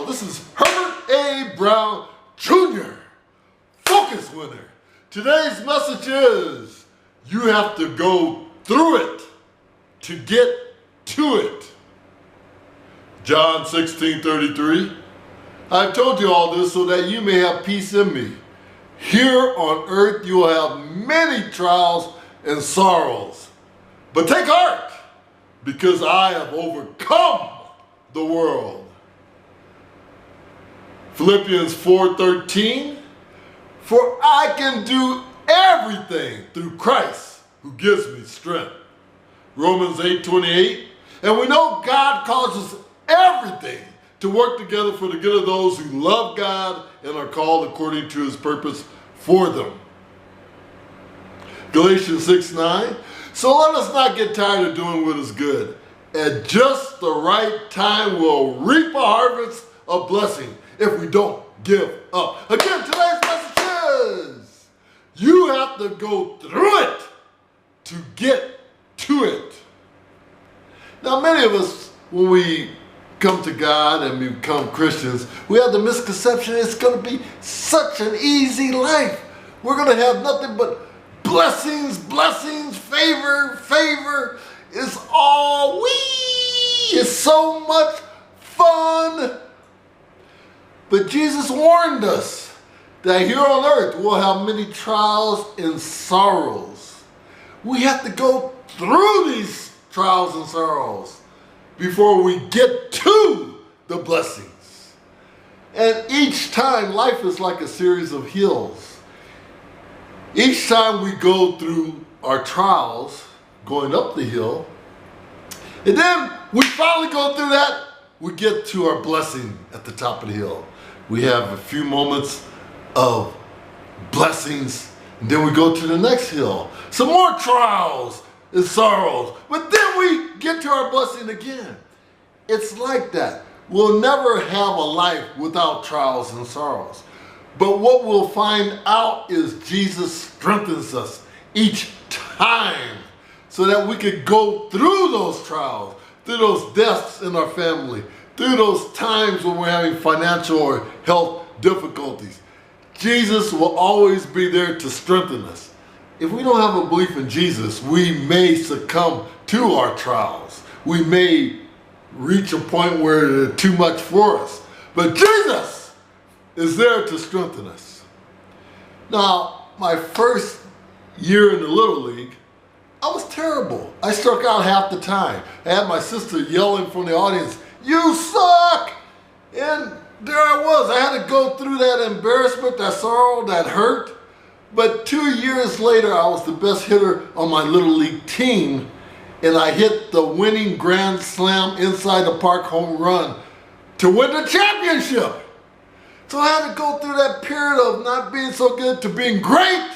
This is Herbert A. Brown Jr., Focus Winner. Today's message is, you have to go through it to get to it. John 16:33. I've told you all this so that you may have peace in me. Here on earth you will have many trials and sorrows. But take heart, because I have overcome the world. Philippians 4:13. For I can do everything through Christ who gives me strength. Romans 8:28. And we know God causes everything to work together for the good of those who love God and are called according to his purpose for them. Galatians 6:9. So let us not get tired of doing what is good. At just the right time we'll reap a harvest of blessing if we don't give up. Again, today's message is, you have to go through it to get to it. Now, many of us, when we come to God and we become Christians, we have the misconception it's going to be such an easy life. We're going to have nothing but blessings, favor. It's all it's so much fun. But Jesus warned us that here on earth we'll have many trials and sorrows. We have to go through these trials and sorrows before we get to the blessings. And each time, life is like a series of hills. Each time we go through our trials, going up the hill, and then we finally go through that, we get to our blessing at the top of the hill. We have a few moments of blessings, and then we go to the next hill. Some more trials and sorrows, but then we get to our blessing again. It's like that. We'll never have a life without trials and sorrows. But what we'll find out is Jesus strengthens us each time so that we could go through those trials, through those deaths in our family, through those times when we're having financial or health difficulties. Jesus will always be there to strengthen us. If we don't have a belief in Jesus, we may succumb to our trials. We may reach a point where they're too much for us. But Jesus is there to strengthen us. Now, my first year in the Little League, I was terrible. I struck out half the time. I had my sister yelling from the audience, "You suck!" And there I was. I had to go through that embarrassment, that sorrow, that hurt. But 2 years later, I was the best hitter on my Little League team, and I hit the winning grand slam inside the park home run to win the championship. So I had to go through that period of not being so good to being great.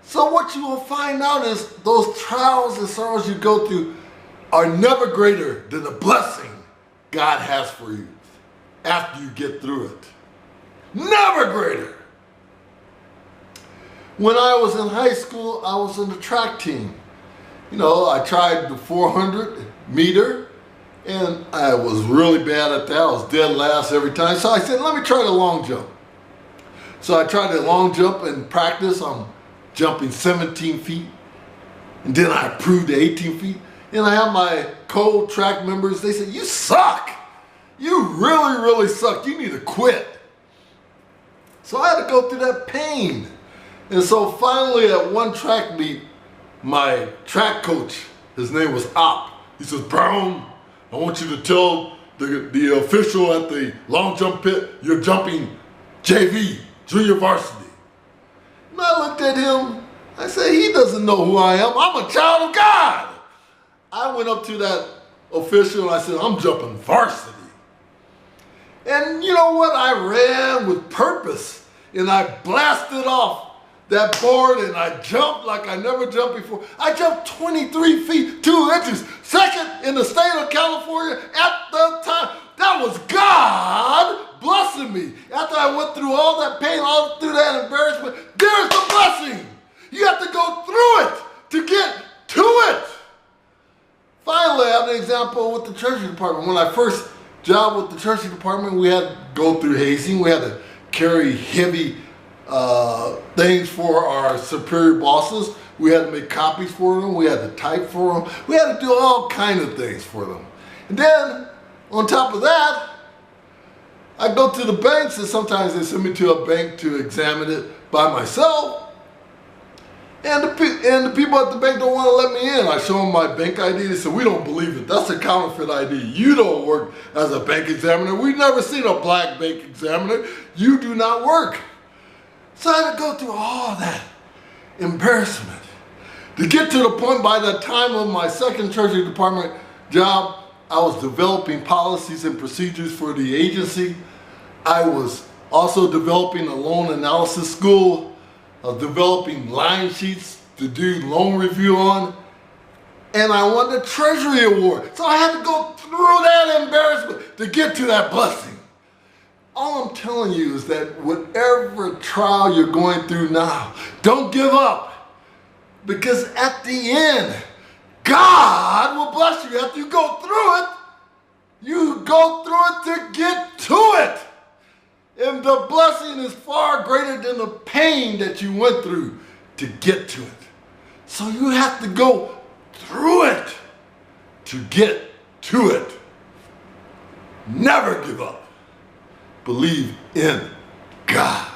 So what you will find out is those trials and sorrows you go through are never greater than the blessing God has for you after you get through it. Never greater. When I was in high school, I was in the track team. You know, I tried the 400 meter, and I was really bad at that. I was dead last every time. So I said, let me try the long jump. So I tried the long jump in practice. I'm jumping 17 feet. And then I improved to 18 feet. And I have my co-track members, they said, you suck. You really suck. You need to quit. So I had to go through that pain. And so finally at one track meet, my track coach, his name was Op. He says, Brown, I want you to tell the official at the long jump pit, you're jumping JV, junior varsity. And I looked at him, I said, he doesn't know who I am. I'm a child of God. I went up to that official and I said, I'm jumping varsity. And you know what? I ran with purpose and I blasted off that board and I jumped like I never jumped before. I jumped 23 feet, 2 inches, second in the state of California at the time. That was God blessing me. After I went through all that pain, all through that embarrassment, there's the blessing. You have to go through it to get to it. Finally, I have an example with the Treasury Department. When I first job with the Treasury Department, we had to go through hazing. We had to carry heavy things for our superior bosses. We had to make copies for them. We had to type for them. We had to do all kinds of things for them. And then, on top of that, I go to the banks, and sometimes they send me to a bank to examine it by myself. And the people at the bank don't want to let me in. I show them my bank ID. They say, we don't believe it. That's a counterfeit ID. You don't work as a bank examiner. We've never seen a black bank examiner. You do not work. So I had to go through all that embarrassment to get to the point. By the time of my second Treasury Department job, I was developing policies and procedures for the agency. I was also developing a loan analysis school. I was developing line sheets to do loan review on, and I won the Treasury Award. So I had to go through that embarrassment to get to that blessing. All I'm telling you is that whatever trial you're going through now, don't give up, because at the end, God will bless you. After you go through it, you go through it to get to it. And the blessing is far greater than the pain that you went through to get to it. So you have to go through it to get to it. Never give up. Believe in God.